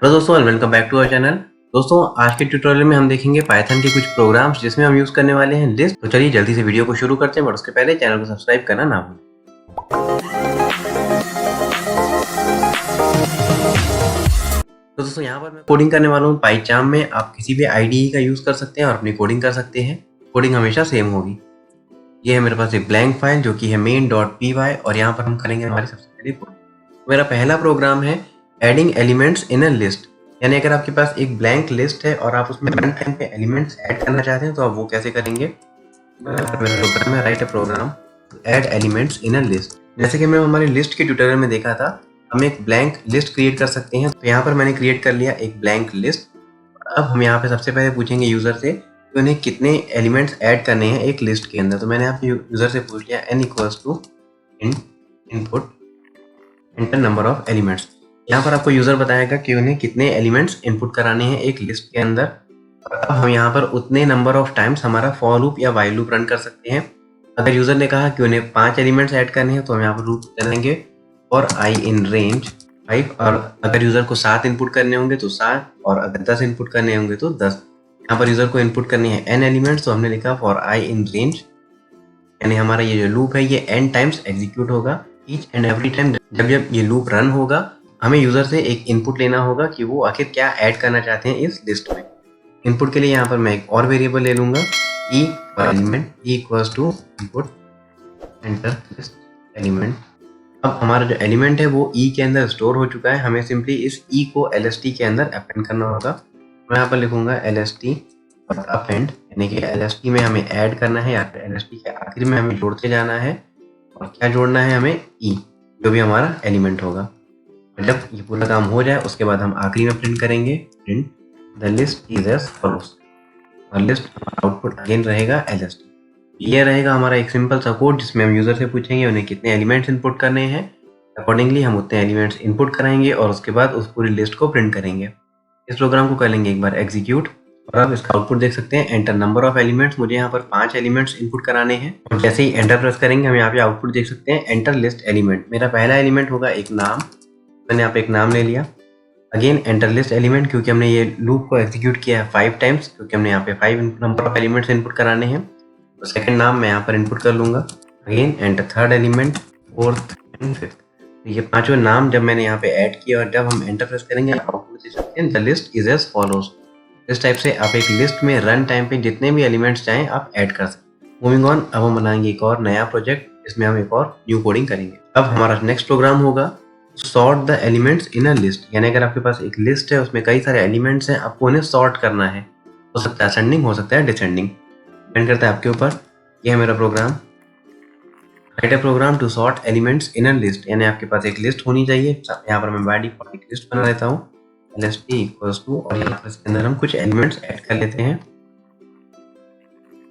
Hello दोस्तों, welcome back to our channel. दोस्तों, आज के ट्यूटोरियल में हम देखेंगे पाइथन के कुछ प्रोग्राम्स जिसमें हम यूज करने वाले हैं लिस्ट। तो चलिए जल्दी से वीडियो को शुरू करते हैं, बट उसके पहले चैनल को सब्सक्राइब करना ना भूलें। तो दोस्तों, यहाँ पर मैं कोडिंग करने वाला हूँ पाइचार्म में। आप किसी भी आईडीई का यूज कर सकते हैं और अपनी कोडिंग कर सकते हैं। कोडिंग हमेशा सेम होगी। ये है मेरे पास एक ब्लैंक फाइल जो कि है main.py और यहाँ पर हम करेंगे हमारी सबसे पहली कोडिंग। मेरा पहला प्रोग्राम है adding elements in a list. यानी अगर आपके पास एक ब्लैंक लिस्ट है और आप उसमें रन टाइम पे एलिमेंट्स ऐड करना चाहते हैं तो आप वो कैसे करेंगे। मेरा प्रोग्राम है write a program to add elements in a list. जैसे कि मैं हमारी लिस्ट के ट्यूटोरियल में देखा था, हम एक ब्लैंक लिस्ट क्रिएट कर सकते हैं। तो यहाँ पर मैंने क्रिएट कर लिया एक ब्लैंक लिस्ट। अब हम यहाँ पे सबसे पहले पूछेंगे यूजर से कि उन्हें कितने एलिमेंट्स ऐड करने हैं एक लिस्ट के अंदर। तो मैंने यहाँ पे यूजर से पूछ लिया n equals to input enter number of elements. यहाँ पर आपको यूजर बताएगा कि उन्हें कितने एलिमेंट्स इनपुट कराने हैं एक लिस्ट के अंदर। अब हम यहाँ पर उतने नंबर ऑफ टाइम्स हमारा फॉर लूप या वाइल लूप रन कर सकते हैं। अगर यूजर ने कहा कि उन्हें 5 एलिमेंट्स ऐड करने हैं तो हम यहाँ पर लूप करेंगे फॉर i इन रेंज 5। और अगर यूजर को 7 इनपुट करने होंगे तो 7, और अगर 10 इनपुट करने होंगे तो 10। यहाँ पर यूजर को इनपुट करनी है n एलिमेंट्स, तो हमने लिखा फॉर i इन रेंज। यानी हमारा ये जो लूप है ये n टाइम्स एग्जीक्यूट होगा। ईच एंड एवरी टाइम जब ये लूप रन होगा हमें यूजर से एक इनपुट लेना होगा कि वो आखिर क्या ऐड करना चाहते हैं इस लिस्ट में। इनपुट के लिए यहाँ पर मैं एक और वेरिएबल ले लूंगा e for element e equals to input enter list element. अब हमारा जो एलिमेंट है वो e के अंदर स्टोर हो चुका है। हमें सिंपली इस e को lst के अंदर अपेंड करना होगा। मैं यहाँ पर लिखूंगा lst और अपेंड, यानी कि lst में हमें ऐड करना है या फिर lst के आखिर में हमें जोड़ते जाना है। और क्या जोड़ना है हमें e, जो भी हमारा एलिमेंट होगा। जब ये पूरा काम हो जाए उसके बाद हम आखिरी में प्रिंट करेंगे print the list is as follows. और लिस्ट आउटपुट अगेन रहेगा lst। ये रहेगा हमारा एक सिंपल सा कोड जिसमें हम यूजर से पूछेंगे उन्हें कितने एलिमेंट्स इनपुट करने हैं। अकॉर्डिंगली हम उतने एलिमेंट्स इनपुट कराएंगे और उसके बाद उस पूरी लिस्ट को प्रिंट करेंगे। इस प्रोग्राम को कर लेंगे एक बार एग्जीक्यूट और आप इसका आउटपुट देख सकते हैं एंटर नंबर ऑफ एलिमेंट्स। मुझे यहाँ पर 5 एलिमेंट्स इनपुट कराने हैं। और जैसे ही एंटर प्रेस करेंगे हम यहाँ पे आउटपुट देख सकते हैं एंटर लिस्ट एलिमेंट। मेरा पहला एलिमेंट होगा एक नाम, मैंने यहाँ पे एक नाम ले लिया। अगेन एंटर लिस्ट एलिमेंट, क्योंकि हमने ये लूप को एग्जीक्यूट किया है 5 टाइम्स, क्योंकि हमने यहाँ पे 5 नंबर ऑफ एलिमेंट्स इनपुट कराने हैं। तो सेकंड नाम मैं यहाँ पर इनपुट कर लूंगा। Again enter third element, fourth and fifth. ये पांचों नाम जब मैंने यहाँ पे ऐड किया और जब हम एंटर प्रेस करेंगे आउटपुट दे सकते हैं the list is as follows. इस टाइप से आप एक लिस्ट में रन टाइम पे जितने भी एलिमेंट्स चाहें आप ऐड कर सकते हैं। मूविंग ऑन, अब हम बनाएंगे एक और नया प्रोजेक्ट जिसमें हम एक और न्यू कोडिंग करेंगे। अब हमारा नेक्स्ट प्रोग्राम होगा sort the elements in a list. यानी अगर आपके पास एक लिस्ट है उसमें कई सारे एलिमेंट्स हैं, आपको उन्हें सॉर्ट करना है। हो सकता है असेंडिंग, हो सकता है डिसेंडिंग, डिपेंड करता है आपके ऊपर। ये है मेरा program write a program to sort elements in a list. यानी आपके पास एक लिस्ट होनी चाहिए। यहाँ पर मैं बाय डिफॉल्ट एक लिस्ट बना लेता हूँ lst इक्वल्स टू, और यहाँ पर इसके अंदर हम कुछ एलिमेंट्स ऐड कर लेते हैं।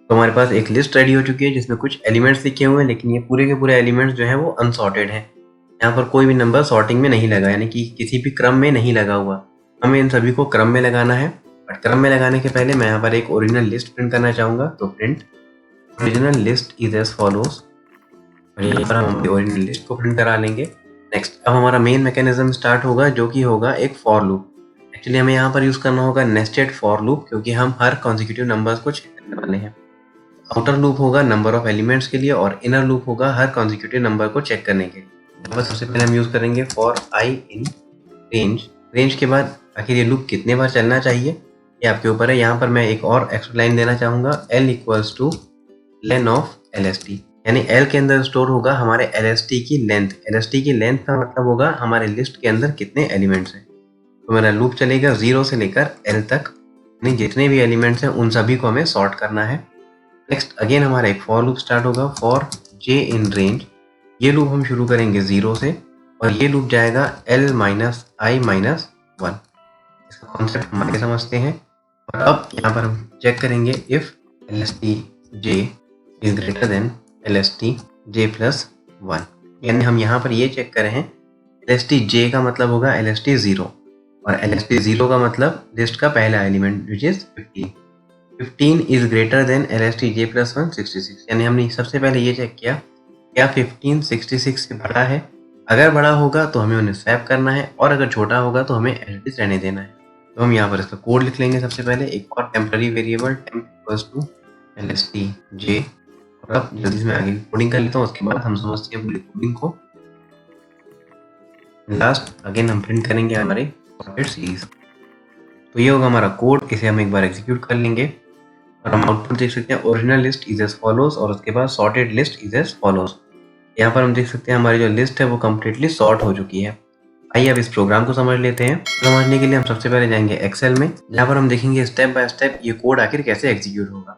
तो हमारे पास एक लिस्ट रेडी हो चुकी है जिसमें कुछ एलिमेंट्स लिखे हुए हैं, लेकिन ये पूरे के पूरे एलिमेंट्स जो है वो अनसॉर्टेड है। यहाँ पर कोई भी नंबर सॉर्टिंग में नहीं लगा, यानी कि किसी भी क्रम में नहीं लगा हुआ। हमें इन सभी को क्रम में लगाना है। बट क्रम में लगाने के पहले मैं यहाँ पर एक ओरिजिनल लिस्ट प्रिंट करना चाहूंगा। तो print original list is as follows, और यहाँ पर हम ओरिजिनल लिस्ट को प्रिंट करा लेंगे। नेक्स्ट, अब हमारा मेन मैकेनिज्म स्टार्ट होगा जो कि होगा एक फॉर लूप। एक्चुअली हमें यहाँ पर यूज करना होगा नेस्टेड फॉर लूप, क्योंकि हम हर कॉन्सिक्यूटिव नंबर्स को चेक करने वाले हैं। आउटर लूप होगा नंबर ऑफ एलिमेंट्स के लिए और इनर लूप होगा हर कॉन्सिक्यूटिव नंबर को चेक करने के लिए। बस सबसे पहले हम यूज करेंगे for i in range. Range के बाद आखिर ये लूप कितने बार चलना चाहिए ये आपके ऊपर है। यहाँ पर मैं एक और एक्स्ट्रा लाइन देना चाहूंगा l equals two lane of lst। यानी l के अंदर स्टोर होगा हमारे lst की लेंथ। lst की लेंथ का मतलब होगा हमारे लिस्ट के अंदर कितने एलिमेंट्स हैं। तो मेरा लूप चलेगा 0 से लेकर l तक, यानी जितने भी एलिमेंट्स हैं उन सभी को हमें सॉर्ट करना है। नेक्स्ट अगेन हमारा एक फॉर लूप स्टार्ट होगा फॉर j इन रेंज। ये लूप हम शुरू करेंगे 0 से और ये लूप जाएगा l माइनस i माइनस 1। इसका कॉन्सेप्ट हम आगे समझते हैं। और अब यहाँ पर हम चेक करेंगे if lst j is greater than lst j plus 1। यानी हम यहाँ पर ये चेक कर रहे हैं lst j का मतलब होगा lst 0 और lst 0 का मतलब लिस्ट का पहला element which is 15। 15 is greater than lst j plus 1 66। यानी हमने सबसे पहले ये चेक किया क्या 15 66 से बड़ा है अगर बड़ा होगा तो हमें उन्हें स्वैप करना है और अगर छोटा होगा तो हमें एज इट इज रहने देना है। तो हम यहाँ पर इसका कोड लिख लेंगे। सबसे पहले एक और temporary variable temp equals to lstj, और अब जल्दी से मैं आगे कोडिंग कर लेता हूँ, उसके बाद हम समझते हैं पूरी कोडिंग को। लास्ट अगेन हम प्रिंट करेंगे हमारे सॉर्टेड सीरीज। तो ये होगा हमारा कोड, इसे हम एक बार एग्जीक्यूट कर लेंगे और हम आउटपुट देख सकते हैं original list is as follows और उसके बाद sorted list is as follows. यहाँ पर हम देख सकते हैं हमारी जो लिस्ट है वो कम्प्लीटली सॉर्ट हो चुकी है। आइए अब इस प्रोग्राम को समझ लेते हैं। समझने के लिए हम सबसे पहले जाएंगे एक्सेल में, जहाँ पर हम देखेंगे स्टेप बाय स्टेप ये कोड आखिर कैसे एग्जीक्यूट होगा।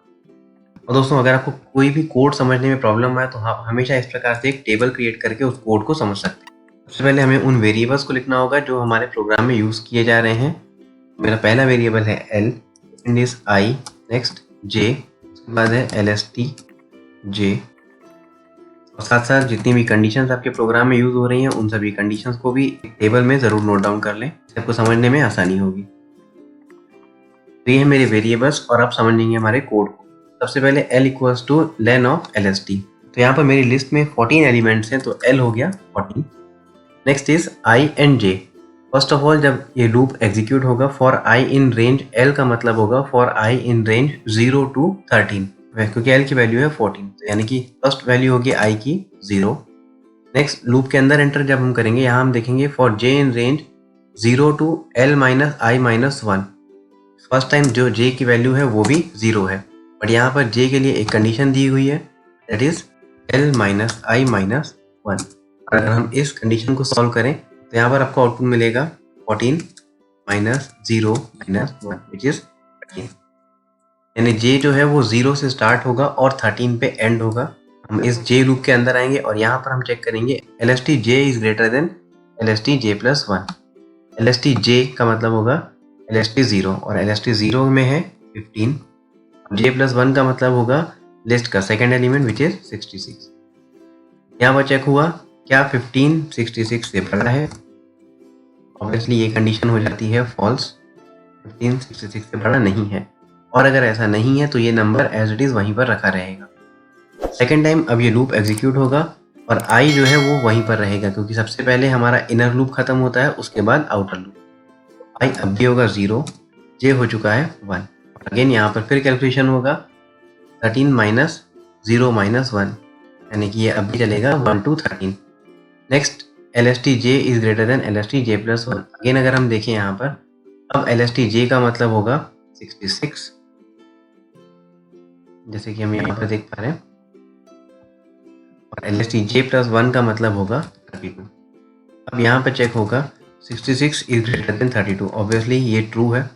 और दोस्तों अगर आपको कोई भी कोड समझने में प्रॉब्लम आए तो आप हमेशा इस प्रकार से एक टेबल क्रिएट करके उस कोड को समझ सकते हैं। सबसे पहले हमें उन वेरिएबल्स को लिखना होगा जो हमारे प्रोग्राम में यूज किए जा रहे हैं। मेरा पहला वेरिएबल है l, second is i, next j, उसके बाद है lstj, और साथ साथ जितनी भी कंडीशंस आपके प्रोग्राम में यूज हो रही हैं उन सभी कंडीशंस को भी एक टेबल में जरूर नोट डाउन कर लें, इससे आपको समझने में आसानी होगी। तो ये है मेरे वेरिएबल्स और अब समझेंगे हमारे कोड को। सबसे पहले l equals to len of lst। तो यहाँ पर मेरी लिस्ट में 14 एलिमेंट्स हैं तो l हो गया 14। Next is i and j। First of all जब ये लूप एग्जीक्यूट होगा for i in range l का मतलब होगा for i in range 0 to 13, क्योंकि l की वैल्यू है 14, तो यानी कि फर्स्ट वैल्यू होगी i की 0। नेक्स्ट लूप के अंदर एंटर जब हम करेंगे यहाँ हम देखेंगे for j in range 0 to l minus i minus 1। First time जो j की वैल्यू है वो भी 0 है, बट यहाँ पर j के लिए एक कंडीशन दी हुई है that is l minus i minus 1। अगर हम इस कंडीशन को सॉल्व करें तो यहाँ पर आपको आउटपुट मिलेगा 14 माइनस 0 माइनस 1 विच इज 13। यानी j जो है वो 0 से स्टार्ट होगा और 13 पे एंड होगा। हम इस j लूप के अंदर आएंगे और यहाँ पर हम चेक करेंगे lstj is greater than lstj plus 1। lstj का मतलब होगा lst0 और lst0 में है 15। j प्लस 1 का मतलब होगा लिस्ट का सेकेंड एलिमेंट विच इज 66। यहाँ पर चेक हुआ क्या 15 66 से बड़ा है, ऑब्वियसली ये कंडीशन हो जाती है फॉल्स, 15 66 से बड़ा नहीं है। और अगर ऐसा नहीं है तो ये नंबर एज इट इज वहीं पर रखा रहेगा। सेकेंड टाइम अब ये लूप एग्जीक्यूट होगा और i जो है वो वहीं पर रहेगा, क्योंकि सबसे पहले हमारा इनर लूप खत्म होता है उसके बाद आउटर लूप। i अब भी होगा 0, j हो चुका है 1। अगेन यहाँ पर फिर कैलकुलेशन होगा 13 माइनस 0 माइनस 1, यानी कि ये अब भी चलेगा 1 to 13। Next lstj is greater than lstj plus 1। Again अगर हम देखें यहाँ पर अब lstj का मतलब होगा 66, जैसे कि हम यहाँ पर देख पा रहे हैं, और lstj प्लस 1 का मतलब होगा 32। अब यहाँ पर चेक होगा 66 इज ग्रेटर देन 32, ऑब्वियसली ये ट्रू है।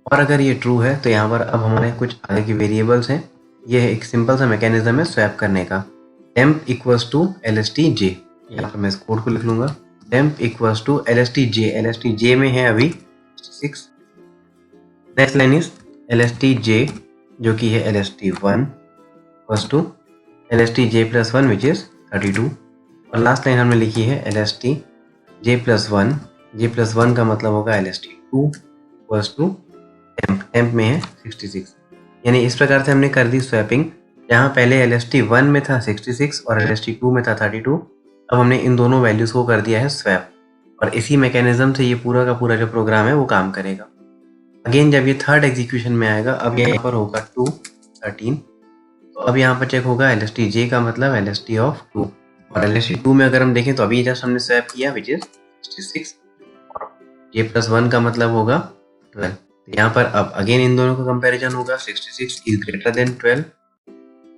और अगर ये ट्रू है तो यहाँ पर अब हमारे कुछ आगे के वेरिएबल्स हैं। ये एक सिंपल सा मैकेनिज्म है स्वैप करने का। temp इक्वल्स टू lstj, यहाँ पर मैं इस कोड को लिख लूंगा। temp इक्वल्स टू lstj में है अभी 66। नेक्स्ट लाइन इज lstj जो कि है lst1 equals to lstj plus 1 which is 32। और लास्ट लाइन हमने लिखी है lstj प्लस 1, j प्लस 1 का मतलब होगा lst2 इक्वल्स टू temp में है 66। यानी इस प्रकार से हमने कर दी स्वैपिंग। जहाँ पहले lst1 में था 66 और lst2 में था 32, अब हमने इन दोनों वैल्यूज को कर दिया है स्वैप, और इसी मैकेनिज्म से ये पूरा का पूरा जो प्रोग्राम है वो काम करेगा। अगेन जब ये थर्ड एग्जीक्यूशन में आएगा अब यहाँ पर होगा 2 13, तो अब यहाँ पर चेक होगा lstj का मतलब lst ऑफ 2, और lst2 में अगर हम देखें तो अभी जस्ट हमने स्वैप किया विच इज 66, और j प्लस 1 का मतलब होगा 12। तो यहाँ पर अब अगेन इन दोनों का कंपैरिजन होगा 66 इज ग्रेटर देन 12।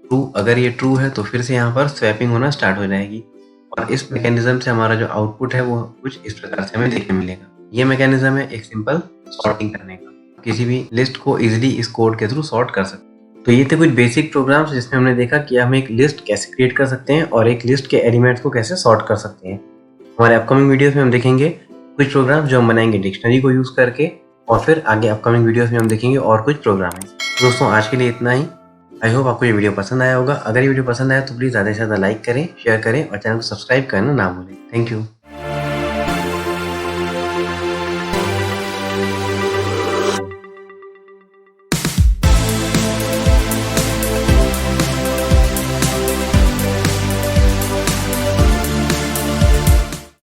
ट्रू, अगर ये ट्रू है तो फिर से यहाँ पर स्वैपिंग होना स्टार्ट हो जाएगी, और इस मैकेनिज्म से हमारा जो आउटपुट है वो कुछ इस प्रकार से हमें देखने मिलेगा। ये मैकेनिज्म है एक सिंपल सॉर्टिंग करने का, किसी भी लिस्ट को इजीली इस कोड के थ्रू सॉर्ट कर सकते हैं। तो ये थे कुछ बेसिक प्रोग्राम्स जिसमें हमने देखा कि हम एक लिस्ट कैसे क्रिएट कर सकते हैं और एक लिस्ट के एलिमेंट्स को कैसे सॉर्ट कर सकते हैं। हमारे अपकमिंग वीडियोस में हम देखेंगे कुछ प्रोग्राम्स जो हम बनाएंगे डिक्शनरी को यूज करके, और फिर आगे अपकमिंग वीडियोस में हम देखेंगे और कुछ प्रोग्राम है। दोस्तों आज के लिए इतना ही। आई होप आपको ये वीडियो पसंद आया होगा। अगर ये वीडियो पसंद आया तो प्लीज़ ज़्यादा से ज़्यादा लाइक करें, शेयर करें और चैनल को सब्सक्राइब करना ना भूलें। Thank you.